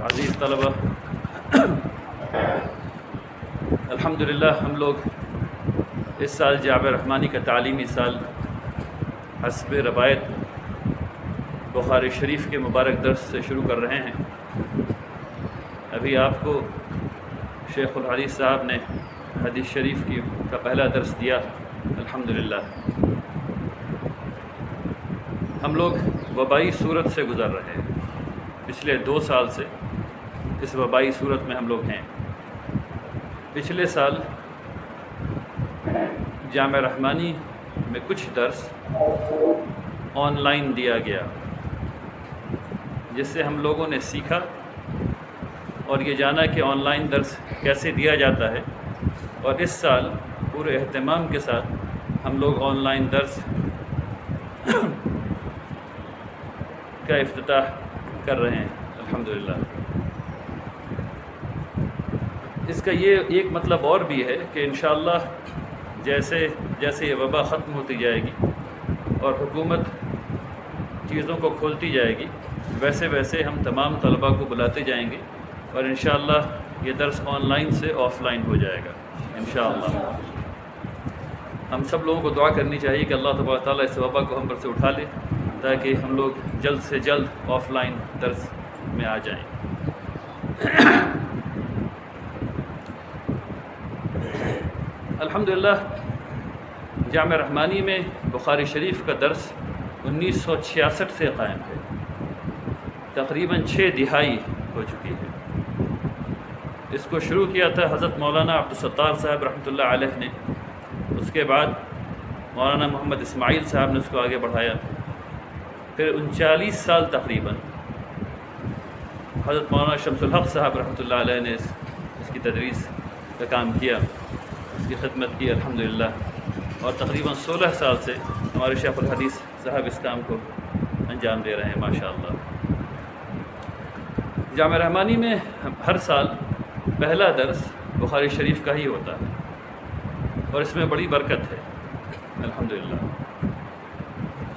عزیز طلبہ، الحمدللہ ہم لوگ اس سال جامعہ رحمانی کا تعلیمی سال حسب روایت بخاری شریف کے مبارک درس سے شروع کر رہے ہیں۔ ابھی آپ کو شیخ الحدیث صاحب نے حدیث شریف کا پہلا درس دیا الحمدللہ۔ ہم لوگ وبائی صورت سے گزر رہے ہیں، پچھلے 2 سال سے اس وبائی صورت میں ہم لوگ ہیں۔ پچھلے سال جامعہ رحمانی میں کچھ درس آن لائن دیا گیا، جس سے ہم لوگوں نے سیکھا اور یہ جانا کہ آن لائن درس کیسے دیا جاتا ہے، اور اس سال پورے اہتمام کے ساتھ ہم لوگ آن لائن درس کا افتتاح کر رہے ہیں الحمدللہ۔ اس کا یہ ایک مطلب اور بھی ہے کہ انشاءاللہ جیسے یہ وبا ختم ہوتی جائے گی اور حکومت چیزوں کو کھولتی جائے گی، ویسے ویسے ہم تمام طلباء کو بلاتے جائیں گے اور انشاءاللہ یہ درس آن لائن سے آف لائن ہو جائے گا انشاءاللہ۔ ہم سب لوگوں کو دعا کرنی چاہیے کہ اللہ تبارک تعالیٰ اس وبا کو ہم پر سے اٹھا لے، تاکہ ہم لوگ جلد سے جلد آف لائن درس میں آ جائیں۔ الحمدللہ جامعہ رحمانی میں بخاری شریف کا درس 1966 سے قائم ہے، تقریباً 6 دہائی ہو چکی ہے۔ اس کو شروع کیا تھا حضرت مولانا عبدالستار صاحب رحمۃ اللہ علیہ نے، اس کے بعد مولانا محمد اسماعیل صاحب نے اس کو آگے بڑھایا، پھر 39 سال تقریباً حضرت مولانا شمس الحق صاحب رحمۃ اللہ علیہ نے اس کی تدریس کا کام کیا، اس کی خدمت کی الحمدللہ، اور تقریباً 16 سال سے ہمارے شیخ الحدیث صاحب اس کام کو انجام دے رہے ہیں ماشاءاللہ۔ جامعہ رحمانی میں ہر سال پہلا درس بخاری شریف کا ہی ہوتا ہے اور اس میں بڑی برکت ہے الحمدللہ۔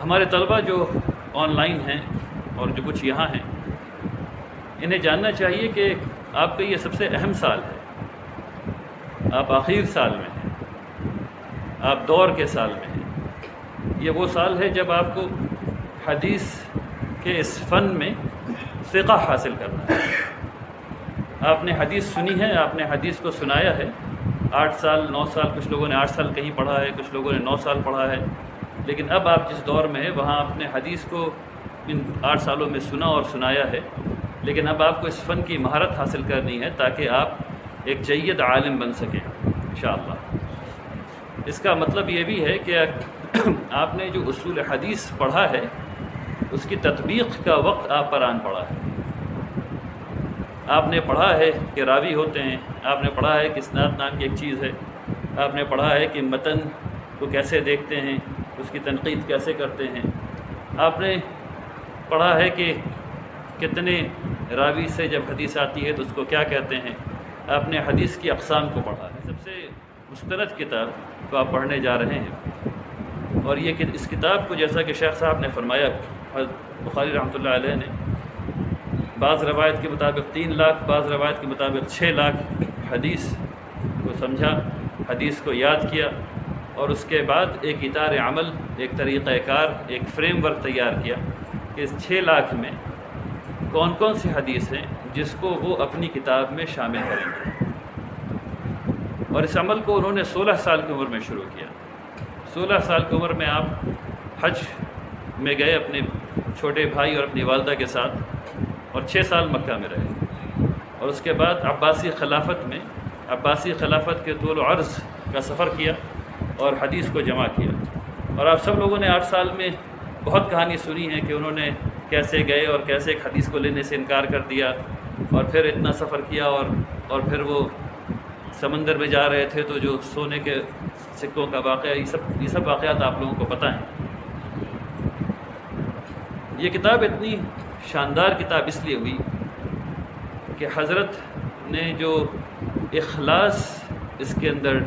ہمارے طلبہ جو آن لائن ہیں اور جو کچھ یہاں ہیں، انہیں جاننا چاہیے کہ آپ کا یہ سب سے اہم سال ہے، آپ آخر سال میں ہیں، آپ دور کے سال میں ہیں۔ یہ وہ سال ہے جب آپ کو حدیث کے اس فن میں فقہ حاصل کرنا ہے۔ آپ نے حدیث سنی ہے، آپ نے حدیث کو سنایا ہے، 8 سال 9 سال، کچھ لوگوں نے 8 سال کہیں پڑھا ہے، کچھ لوگوں نے 9 سال پڑھا ہے، لیکن اب آپ جس دور میں ہیں وہاں آپ نے حدیث کو ان 8 سالوں میں سنا اور سنایا ہے، لیکن اب آپ کو اس فن کی مہارت حاصل کرنی ہے تاکہ آپ ایک جید عالم بن سکیں انشاءاللہ۔ اس کا مطلب یہ بھی ہے کہ آپ نے جو اصول حدیث پڑھا ہے اس کی تطبیق کا وقت آپ پر آن پڑا ہے۔ آپ نے پڑھا ہے کہ راوی ہوتے ہیں، آپ نے پڑھا ہے کہ اسناد نام کی ایک چیز ہے، آپ نے پڑھا ہے کہ متن کو کیسے دیکھتے ہیں، اس کی تنقید کیسے کرتے ہیں، آپ نے پڑھا ہے کہ کتنے راوی سے جب حدیث آتی ہے تو اس کو کیا کہتے ہیں، آپ نے حدیث کی اقسام کو پڑھا ہے۔ سب سے مستند کتاب کو آپ پڑھنے جا رہے ہیں، اور یہ کہ اس کتاب کو جیسا کہ شیخ صاحب نے فرمایا، بخاری رحمۃ اللہ علیہ نے بعض روایت کے مطابق 3 لاکھ، بعض روایت کے مطابق 6 لاکھ حدیث کو سمجھا، حدیث کو یاد کیا، اور اس کے بعد ایک اطار عمل، ایک طریقہ کار، ایک فریم ورک تیار کیا کہ اس 6 لاکھ میں کون کون سی حدیث ہیں جس کو وہ اپنی کتاب میں شامل کریں گے۔ اور اس عمل کو انہوں نے 16 سال کی عمر میں شروع کیا۔ 16 سال کی عمر میں آپ حج میں گئے اپنے چھوٹے بھائی اور اپنی والدہ کے ساتھ، اور 6 سال مکہ میں رہے، اور اس کے بعد عباسی خلافت کے طول و عرض کا سفر کیا اور حدیث کو جمع کیا۔ اور آپ سب لوگوں نے 8 سال میں بہت کہانی سنی ہے کہ انہوں نے کیسے گئے اور کیسے ایک حدیث کو لینے سے انکار کر دیا، اور پھر اتنا سفر کیا، اور پھر وہ سمندر میں جا رہے تھے تو جو سونے کے سکوں کا واقعہ، یہ سب واقعات آپ لوگوں کو پتہ ہیں۔ یہ کتاب اتنی شاندار کتاب اس لیے ہوئی کہ حضرت نے جو اخلاص اس کے اندر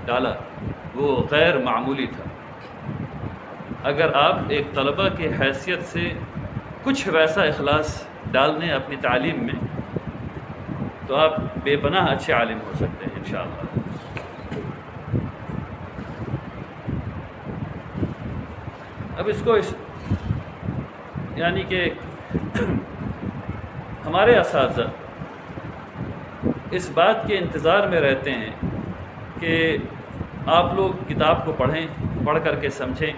ڈالا وہ غیر معمولی تھا۔ اگر آپ ایک طلبہ کی حیثیت سے کچھ ویسا اخلاص ڈال دیں اپنی تعلیم میں تو آپ بے پناہ اچھے عالم ہو سکتے ہیں انشاءاللہ۔ اب اس کو یعنی کہ ہمارے اساتذہ اس بات کے انتظار میں رہتے ہیں کہ آپ لوگ کتاب کو پڑھ کر کے سمجھیں۔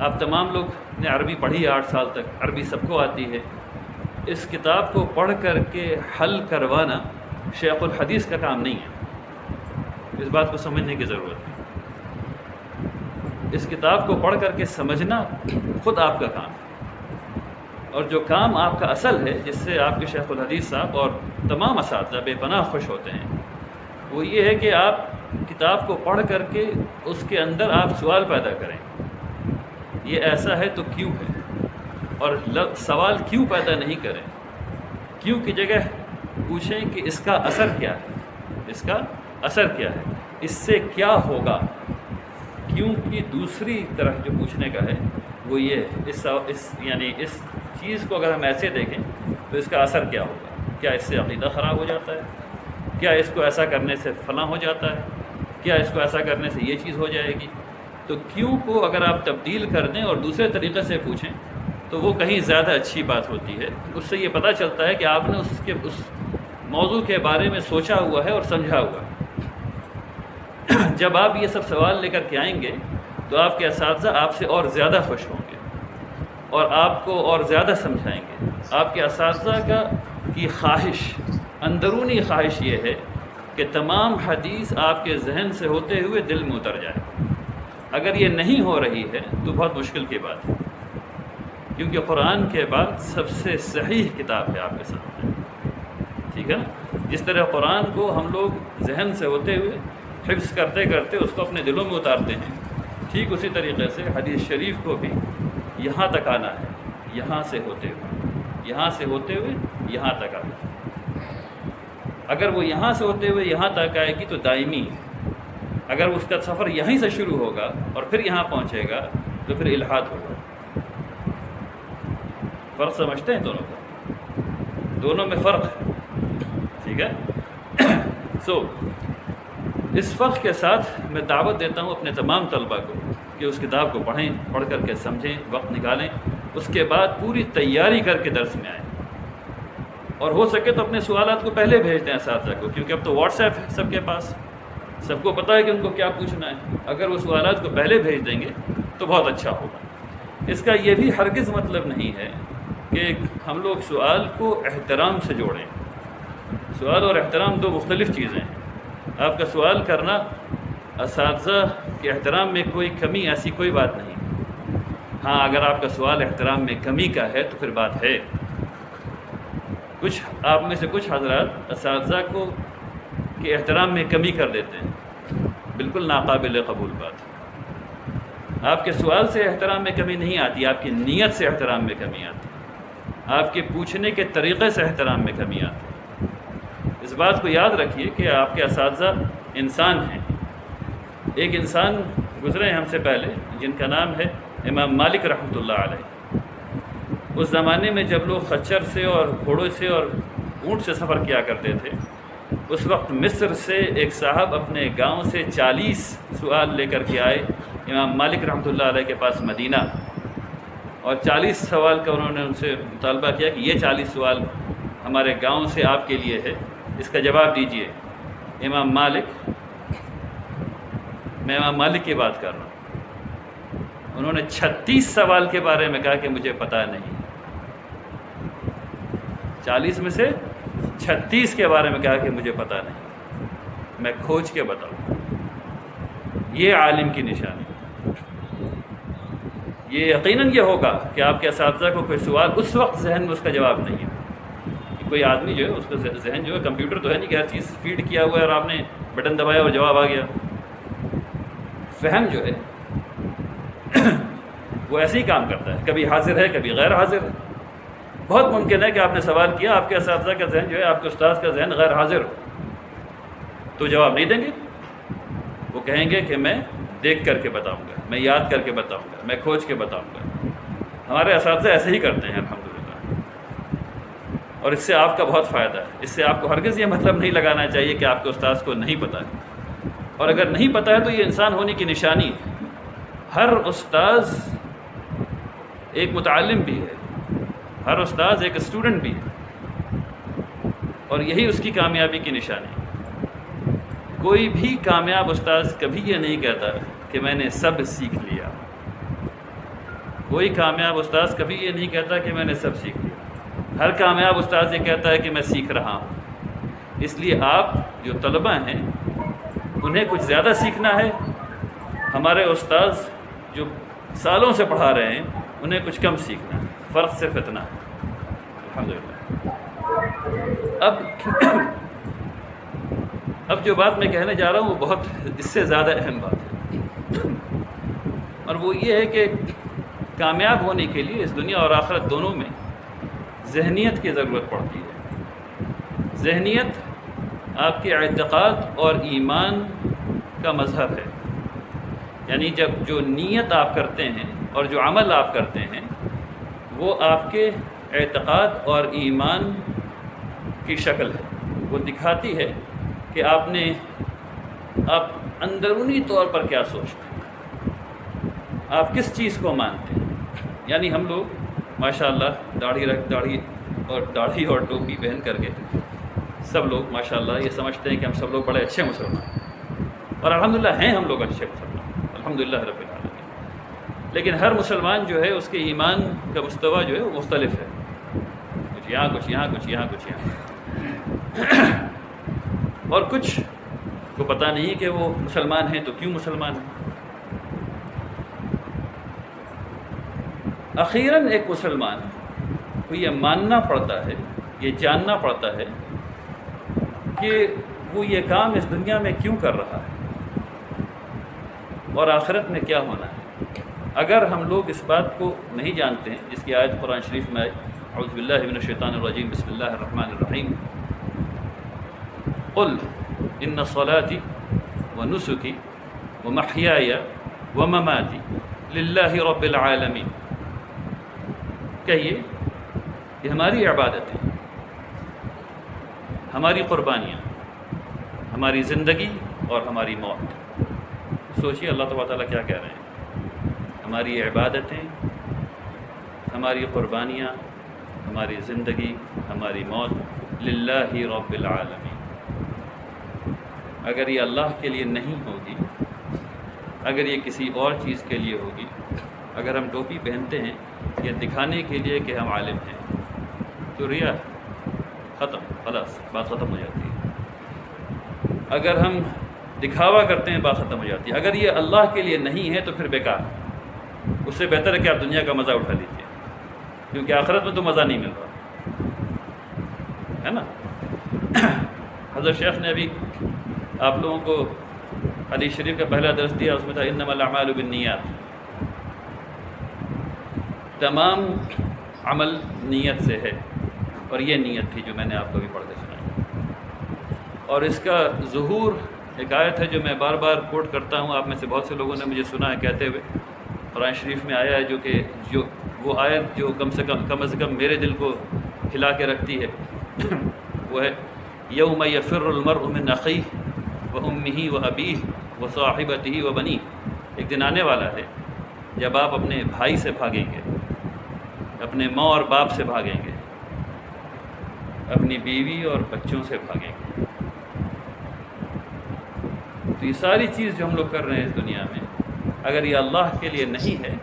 آپ تمام لوگ نے عربی پڑھی ہے 8 سال تک، عربی سب کو آتی ہے۔ اس کتاب کو پڑھ کر کے حل کروانا شیخ الحدیث کا کام نہیں ہے، اس بات کو سمجھنے کی ضرورت ہے۔ اس کتاب کو پڑھ کر کے سمجھنا خود آپ کا کام ہے، اور جو کام آپ کا اصل ہے جس سے آپ کے شیخ الحدیث صاحب اور تمام اساتذہ بے پناہ خوش ہوتے ہیں، وہ یہ ہے کہ آپ کتاب کو پڑھ کر کے اس کے اندر آپ سوال پیدا کریں، یہ ایسا ہے تو کیوں ہے، اور سوال کیوں پیدا نہیں کریں، کیوں کی جگہ پوچھیں کہ اس کا اثر کیا ہے، اس کا اثر کیا ہے، اس سے کیا ہوگا۔ کیوں کی دوسری طرح جو پوچھنے کا ہے وہ یہ ہے، یعنی اس چیز کو اگر ہم ایسے دیکھیں تو اس کا اثر کیا ہوگا، کیا اس سے عقیدہ خراب ہو جاتا ہے، کیا اس کو ایسا کرنے سے فلاں ہو جاتا ہے، کیا اس کو ایسا کرنے سے یہ چیز ہو جائے گی۔ تو کیوں کو اگر آپ تبدیل کر دیں اور دوسرے طریقے سے پوچھیں تو وہ کہیں زیادہ اچھی بات ہوتی ہے۔ اس سے یہ پتہ چلتا ہے کہ آپ نے اس موضوع کے بارے میں سوچا ہوا ہے اور سمجھا ہوا ہے۔ جب آپ یہ سب سوال لے کر کے آئیں گے تو آپ کے اساتذہ آپ سے اور زیادہ خوش ہوں گے اور آپ کو اور زیادہ سمجھائیں گے۔ آپ کے اساتذہ کی خواہش، اندرونی خواہش یہ ہے کہ تمام حدیث آپ کے ذہن سے ہوتے ہوئے دل میں اتر جائے۔ اگر یہ نہیں ہو رہی ہے تو بہت مشکل کی بات ہے، کیونکہ قرآن کے بعد سب سے صحیح کتاب ہے آپ کے سامنے، ٹھیک ہے نا۔ جس طرح قرآن کو ہم لوگ ذہن سے ہوتے ہوئے حفظ کرتے کرتے اس کو اپنے دلوں میں اتارتے ہیں، ٹھیک اسی طریقے سے حدیث شریف کو بھی یہاں تک آنا ہے، یہاں سے ہوتے ہوئے یہاں تک آنا ہے۔ اگر وہ یہاں سے ہوتے ہوئے یہاں تک آئے گی تو دائمی ہے، اگر اس کا سفر یہیں سے شروع ہوگا اور پھر یہاں پہنچے گا تو پھر الحاد ہوگا۔ فرق سمجھتے ہیں دونوں کا؟ دونوں میں فرق ہے، ٹھیک ہے۔ اس فرق کے ساتھ میں دعوت دیتا ہوں اپنے تمام طلباء کو کہ اس کتاب کو پڑھ کر کے سمجھیں، وقت نکالیں، اس کے بعد پوری تیاری کر کے درس میں آئیں، اور ہو سکے تو اپنے سوالات کو پہلے بھیج دیں اساتذہ کو، کیونکہ اب تو واٹس ایپ ہے سب کے پاس، سب کو پتہ ہے کہ ان کو کیا پوچھنا ہے۔ اگر وہ سوالات کو پہلے بھیج دیں گے تو بہت اچھا ہوگا۔ اس کا یہ بھی ہرگز مطلب نہیں ہے کہ ہم لوگ سوال کو احترام سے جوڑیں۔ سوال اور احترام دو مختلف چیزیں ہیں۔ آپ کا سوال کرنا اساتذہ کے احترام میں کوئی کمی، ایسی کوئی بات نہیں۔ ہاں، اگر آپ کا سوال احترام میں کمی کا ہے تو پھر بات ہے۔ آپ میں سے کچھ حضرات اساتذہ کو کے احترام میں کمی کر دیتے ہیں، بالکل ناقابل قبول بات ہے۔ آپ کے سوال سے احترام میں کمی نہیں آتی، آپ کی نیت سے احترام میں کمی آتی ہے، آپ کے پوچھنے کے طریقے سے احترام میں کمی آتی ہے۔ اس بات کو یاد رکھیے کہ آپ کے اساتذہ انسان ہیں۔ ایک انسان گزرے ہیں ہم سے پہلے جن کا نام ہے امام مالک رحمۃ اللہ علیہ۔ اس زمانے میں جب لوگ خچر سے اور گھوڑوں سے اور اونٹ سے سفر کیا کرتے تھے، اس وقت مصر سے ایک صاحب اپنے گاؤں سے 40 سوال لے کر کے آئے امام مالک رحمۃ اللہ علیہ کے پاس مدینہ، اور 40 سوال کا انہوں نے ان سے مطالبہ کیا کہ یہ 40 سوال ہمارے گاؤں سے آپ کے لیے ہے، اس کا جواب دیجئے۔ امام مالک، میں امام مالک کی بات کر رہا ہوں، انہوں نے 36 سوال کے بارے میں کہا کہ مجھے پتہ نہیں، 40 میں سے 36 کے بارے میں کہا کہ مجھے پتہ نہیں، میں کھوج کے بتاؤں۔ یہ عالم کی نشانی، یہ یقیناً یہ ہوگا کہ آپ کے اساتذہ کو کوئی سوال اس وقت ذہن میں اس کا جواب نہیں ہے۔ کوئی آدمی جو ہے اس کا ذہن جو ہے، کمپیوٹر تو ہے نہیں کہ ہر چیز فیڈ کیا ہوا ہے اور آپ نے بٹن دبایا اور جواب آ گیا۔ فہم جو ہے وہ ایسے ہی کام کرتا ہے، کبھی حاضر ہے کبھی غیر حاضر ہے۔ بہت ممکن ہے کہ آپ نے سوال کیا، آپ کے اساتذہ کا ذہن جو ہے، آپ کے استاذ کا ذہن غیر حاضر ہو، تو جواب نہیں دیں گے، وہ کہیں گے کہ میں دیکھ کر کے بتاؤں گا، میں یاد کر کے بتاؤں گا، میں کھوج کے بتاؤں گا۔ ہمارے اساتذہ ایسے ہی کرتے ہیں الحمدللہ۔ اور اس سے آپ کا بہت فائدہ ہے. اس سے آپ کو ہرگز یہ مطلب نہیں لگانا چاہیے کہ آپ کے استاذ کو نہیں پتہ ہے، اور اگر نہیں پتہ ہے تو یہ انسان ہونے کی نشانی ہے. ہر استاذ ایک متعلم بھی ہے، ہر استاذ ایک اسٹوڈنٹ بھی ہے، اور یہی اس کی کامیابی کی نشانی ہے. کوئی بھی کامیاب استاذ کبھی یہ نہیں کہتا کہ میں نے سب سیکھ لیا. کوئی کامیاب استاذ کبھی یہ نہیں کہتا کہ میں نے سب سیکھ لیا. ہر کامیاب استاذ یہ کہتا ہے کہ میں سیکھ رہا ہوں. اس لیے آپ جو طلبہ ہیں انہیں کچھ زیادہ سیکھنا ہے، ہمارے استاذ جو سالوں سے پڑھا رہے ہیں انہیں کچھ کم سیکھنا ہے. فرق صرف اتنا ہے. الحمدللہ. اب جو بات میں کہنے جا رہا ہوں وہ بہت اس سے زیادہ اہم بات ہے، اور وہ یہ ہے کہ کامیاب ہونے کے لیے اس دنیا اور آخرت دونوں میں ذہنیت کی ضرورت پڑتی ہے. ذہنیت آپ کے اعتقاد اور ایمان کا مظہر ہے. یعنی جب جو نیت آپ کرتے ہیں اور جو عمل آپ کرتے ہیں وہ آپ کے اعتقاد اور ایمان کی شکل ہے. وہ دکھاتی ہے کہ آپ اندرونی طور پر کیا سوچتے ہیں، آپ کس چیز کو مانتے ہیں. یعنی ہم لوگ ماشاءاللہ داڑھی اور ٹوپی پہن کر کے سب لوگ ماشاءاللہ یہ سمجھتے ہیں کہ ہم سب لوگ بڑے اچھے مسلمان ہیں، اور الحمدللہ ہیں ہم لوگ اچھے مسلمان، الحمدللہ رب العالمین. لیکن ہر مسلمان جو ہے اس کے ایمان کا مستویٰ جو ہے وہ مختلف ہے. کچھ یہاں، کچھ یہاں، کچھ یہاں، کچھ یہاں. اور کچھ کو پتہ نہیں کہ وہ مسلمان ہیں تو کیوں مسلمان ہیں. اخیراً ایک مسلمان کو یہ ماننا پڑتا ہے، یہ جاننا پڑتا ہے کہ وہ یہ کام اس دنیا میں کیوں کر رہا ہے اور آخرت میں کیا ہونا ہے. اگر ہم لوگ اس بات کو نہیں جانتے ہیں، جس کی آیت قرآن شریف میں آئی، اعوذ باللہ من الشیطان الرجیم، بسم اللہ الرحمن الرحیم، قل ان صلاتی ونسکی ومحیای ومماتی للہ رب العالمین. کہیے کہ ہماری عبادتیں، ہماری قربانیاں، ہماری زندگی اور ہماری موت. سوچیے اللہ تبارک تعالیٰ کیا کہہ رہے ہیں. ہماری عبادتیں، ہماری قربانیاں، ہماری زندگی، ہماری موت للہ رب العالمین. اگر یہ اللہ کے لیے نہیں ہوگی، اگر یہ کسی اور چیز کے لیے ہوگی، اگر ہم ٹوپی پہنتے ہیں یہ دکھانے کے لیے کہ ہم عالم ہیں تو ریا ختم، خلاص بات ختم ہو جاتی ہے. اگر ہم دکھاوا کرتے ہیں بات ختم ہو جاتی ہے. اگر یہ اللہ کے لیے نہیں ہے تو پھر بیکار. اس سے بہتر ہے کہ آپ دنیا کا مزہ اٹھا لیجیے، کیونکہ آخرت میں تو مزہ نہیں مل رہا ہے نا. حضرت شیخ نے ابھی آپ لوگوں کو حدیث شریف کا پہلا درس دیا، اس میں تھا انما الاعمال بالنیات. تمام عمل نیت سے ہے، اور یہ نیت تھی جو میں نے آپ کو بھی پڑھ کے سنائی. اور اس کا ظہور ایک آیت ہے جو میں بار بار کوٹ کرتا ہوں. آپ میں سے بہت سے لوگوں نے مجھے سنا ہے کہتے ہوئے، قرآن شریف میں آیا ہے جو وہ آیت جو کم از کم میرے دل کو ہلا کے رکھتی ہے وہ ہے یوم یفر المرء من اخیہ وامہ وابیہ وصاحبتہ وبنیہ. ایک دن آنے والا ہے جب آپ اپنے بھائی سے بھاگیں گے، اپنے ماں اور باپ سے بھاگیں گے، اپنی بیوی اور بچوں سے بھاگیں گے. تو یہ ساری چیز جو ہم لوگ کر رہے ہیں اس دنیا میں، اگر یہ اللہ کے لیے نہیں ہے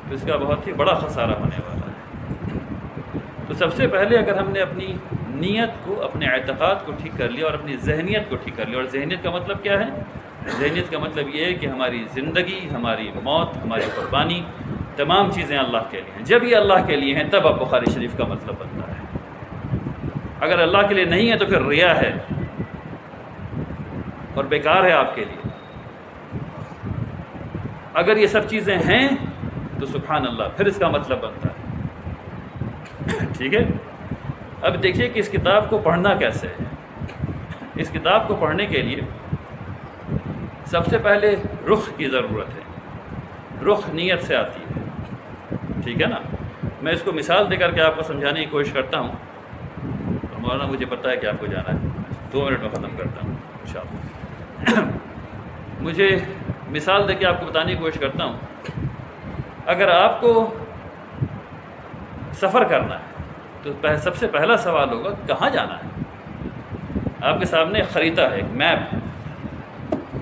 تو اس کا بہت ہی بڑا خسارہ ہونے والا ہے. تو سب سے پہلے اگر ہم نے اپنی نیت کو، اپنے اعتقاد کو ٹھیک کر لیا اور اپنی ذہنیت کو ٹھیک کر لیا. اور ذہنیت کا مطلب کیا ہے؟ ذہنیت کا مطلب یہ ہے کہ ہماری زندگی، ہماری موت، ہماری قربانی، تمام چیزیں اللہ کے لیے ہیں. جب یہ اللہ کے لیے ہیں تب اب بخاری شریف کا مطلب بنتا ہے. اگر اللہ کے لیے نہیں ہے تو پھر ریا ہے اور بیکار ہے آپ کے لیے. اگر یہ سب چیزیں ہیں تو سبحان اللہ، پھر اس کا مطلب بنتا ہے. ٹھیک ہے. اب دیکھیے کہ اس کتاب کو پڑھنا کیسے ہے. اس کتاب کو پڑھنے کے لیے سب سے پہلے رخ کی ضرورت ہے. رخ نیت سے آتی ہے. ٹھیک ہے نا. میں اس کو مثال دے کر کے آپ کو سمجھانے کی کوشش کرتا ہوں. مولانا مجھے پتہ ہے کہ آپ کو جانا ہے، 2 منٹ میں ختم کرتا ہوں انشاءاللہ۔ مجھے مثال دے کے آپ کو بتانے کی کوشش کرتا ہوں، اگر آپ کو سفر کرنا ہے تو سب سے پہلا سوال ہوگا کہاں جانا ہے۔ آپ کے سامنے خریدہ ہے، ایک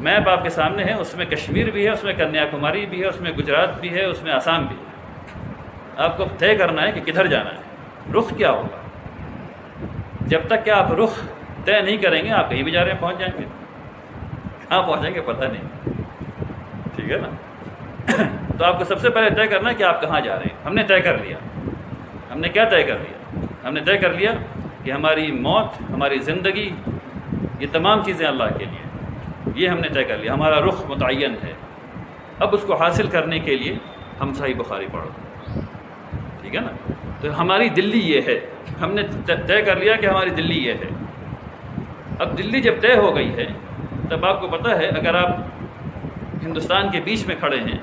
میپ آپ کے سامنے ہے، اس میں کشمیر بھی ہے، اس میں کنیا کماری بھی ہے، اس میں گجرات بھی ہے، اس میں آسام بھی ہے۔ آپ کو طے کرنا ہے کہ کدھر جانا ہے، رخ کیا ہوگا۔ جب تک کہ آپ رخ طے نہیں کریں گے آپ کہیں بھی جا رہے ہیں پہنچ جائیں گے، کہاں پہنچیں گے پتہ نہیں، ٹھیک ہے نا۔ تو آپ کو سب سے پہلے طے کرنا ہے کہ آپ کہاں جا رہے ہیں۔ ہم نے طے کر لیا، ہم نے کیا طے کر لیا؟ ہم نے طے کر لیا کہ ہماری موت، ہماری زندگی، یہ تمام چیزیں اللہ کے لیے، یہ ہم نے طے کر لیا، ہمارا رخ متعین ہے۔ اب اس کو حاصل کرنے کے لیے ہم صحیح بخاری پڑھو، ٹھیک ہے نا۔ تو ہماری دلی یہ ہے، ہم نے طے کر لیا کہ ہماری دلی یہ ہے۔ اب دلی جب طے ہو گئی ہے تب آپ کو پتہ ہے، اگر آپ ہندوستان کے بیچ میں کھڑے ہیں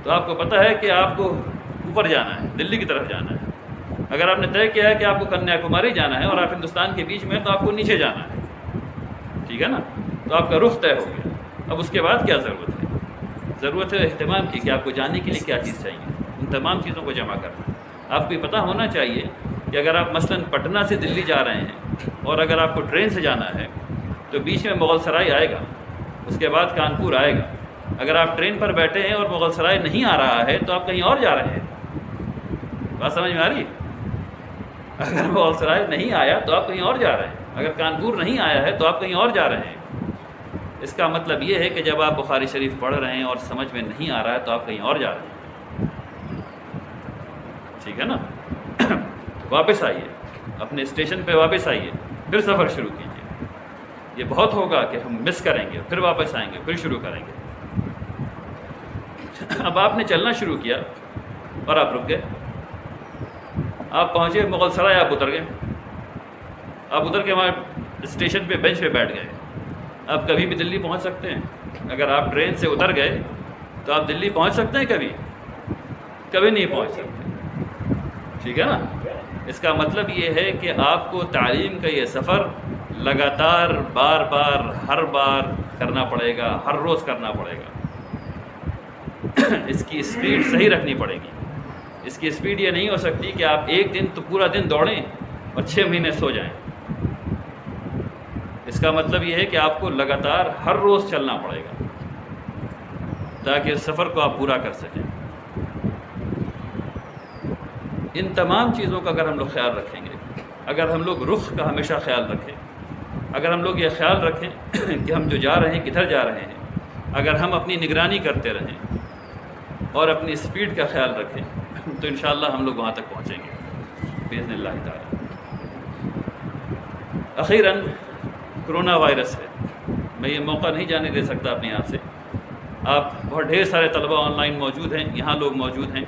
تو آپ کو پتہ ہے کہ آپ کو اوپر جانا ہے، دلی کی طرف جانا ہے۔ اگر آپ نے طے کیا ہے کہ آپ کو کنیا کماری جانا ہے اور آپ ہندوستان کے بیچ میں ہیں تو آپ کو نیچے جانا ہے، ٹھیک ہے نا۔ تو آپ کا رخ طے ہو گیا۔ اب اس کے بعد کیا ضرورت ہے؟ ضرورت ہے اہتمام کی، کہ آپ کو جانے کے لیے کیا چیز چاہیے، ان تمام چیزوں کو جمع کرنا۔ آپ کو یہ پتہ ہونا چاہیے کہ اگر آپ مثلاً پٹنہ سے دلی جا رہے ہیں اور اگر آپ کو ٹرین سے جانا ہے تو بیچ میں مغل سرائے آئے گا، اس کے بعد کانپور آئے گا۔ اگر آپ ٹرین پر بیٹھے ہیں اور مغل سرائے نہیں آ رہا ہے تو آپ کہیں اور جا رہے ہیں، بات سمجھ میں آ رہی ہے؟ اگر مغل سرائے نہیں آیا تو آپ کہیں اور جا رہے ہیں، اگر کانپور نہیں آیا ہے تو آپ کہیں اور جا رہے ہیں۔ اس کا مطلب یہ ہے کہ جب آپ بخاری شریف پڑھ رہے ہیں اور سمجھ میں نہیں آ رہا ہے تو آپ کہیں اور جا رہے ہیں، ٹھیک ہے نا۔ واپس آئیے، اپنے اسٹیشن پہ واپس آئیے، پھر سفر شروع کیجیے۔ یہ بہت ہوگا کہ ہم مس کریں گے، پھر واپس آئیں گے، پھر شروع کریں گے۔ اب آپ نے چلنا شروع کیا اور آپ رک گئے، آپ پہنچے مغل سرائے، آپ اتر گئے، آپ اتر کے وہاں اسٹیشن پہ بینچ پہ بیٹھ گئے۔ آپ کبھی بھی دلی پہنچ سکتے ہیں، اگر آپ ٹرین سے اتر گئے تو آپ دلی پہنچ سکتے ہیں، کبھی نہیں پہنچ سکتے، ٹھیک ہے نا۔ اس کا مطلب یہ ہے کہ آپ کو تعلیم کا یہ سفر لگاتار بار بار ہر بار کرنا پڑے گا، ہر روز کرنا پڑے گا۔ اس کی اسپیڈ صحیح رکھنی پڑے گی۔ اس کی اسپیڈ یہ نہیں ہو سکتی کہ آپ ایک دن تو پورا دن دوڑیں اور 6 مہینے سو جائیں۔ اس کا مطلب یہ ہے کہ آپ کو لگاتار ہر روز چلنا پڑے گا تاکہ اس سفر کو آپ پورا کر سکیں۔ ان تمام چیزوں کا اگر ہم لوگ خیال رکھیں گے، اگر ہم لوگ رخ کا ہمیشہ خیال رکھیں، اگر ہم لوگ یہ خیال رکھیں کہ ہم جو جا رہے ہیں کدھر جا رہے ہیں، اگر ہم اپنی نگرانی کرتے رہیں اور اپنی اسپیڈ کا خیال رکھیں تو انشاءاللہ ہم لوگ وہاں تک پہنچیں گے باذن اللہ تعالی۔ اخیراً کرونا وائرس ہے، میں یہ موقع نہیں جانے دے سکتا اپنے یہاں سے۔ آپ بہت ڈھیر سارے طلبہ آن لائن موجود ہیں، یہاں لوگ موجود ہیں۔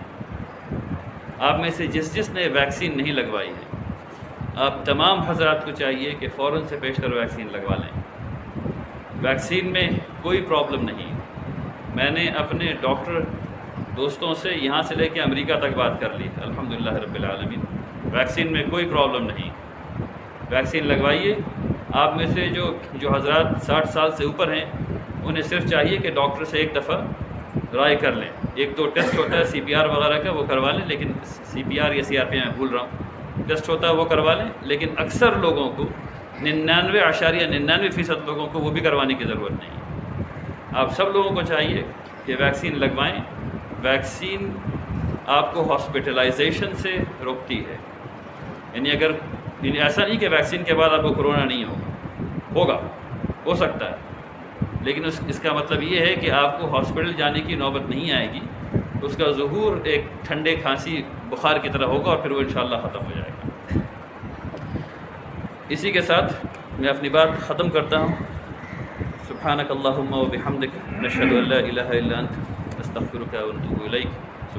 آپ میں سے جس نے ویکسین نہیں لگوائی ہے، آپ تمام حضرات کو چاہیے کہ فوراً سے پیش کر ویکسین لگوا لیں۔ ویکسین میں کوئی پرابلم نہیں۔ میں نے اپنے ڈاکٹر دوستوں سے یہاں سے لے کے امریکہ تک بات کر لی، الحمدللہ رب العالمین، ویکسین میں کوئی پرابلم نہیں۔ ویکسین لگوائیے۔ آپ میں سے جو حضرات 60 سال سے اوپر ہیں انہیں صرف چاہیے کہ ڈاکٹر سے ایک دفعہ رائے کر لیں۔ 1-2 ٹیسٹ ہوتا ہے CPR وغیرہ کا، وہ کروا لیں، لیکن CPR یا CRP میں بھول رہا ہوں، ٹیسٹ ہوتا ہے وہ کروا لیں، لیکن اکثر لوگوں کو 99.99% لوگوں کو وہ بھی کروانے کی ضرورت نہیں۔ آپ سب لوگوں کو چاہیے کہ ویکسین لگوائیں۔ ویکسین آپ کو ہاسپٹلائزیشن سے روکتی ہے، یعنی ایسا نہیں کہ ویکسین کے بعد آپ کو کرونا نہیں ہوگا، ہو سکتا ہے، لیکن اس کا مطلب یہ ہے کہ آپ کو ہاسپٹل جانے کی نوبت نہیں آئے گی۔ اس کا ظہور ایک ٹھنڈے کھانسی بخار کی طرح ہوگا اور پھر وہ انشاءاللہ ختم ہو جائے گا۔ اسی کے ساتھ میں اپنی بات ختم کرتا ہوں۔ سبحانک اللہم و بحمدک، نشہد ان لا الہ الا انت، نستغفرک و نتوب الیک۔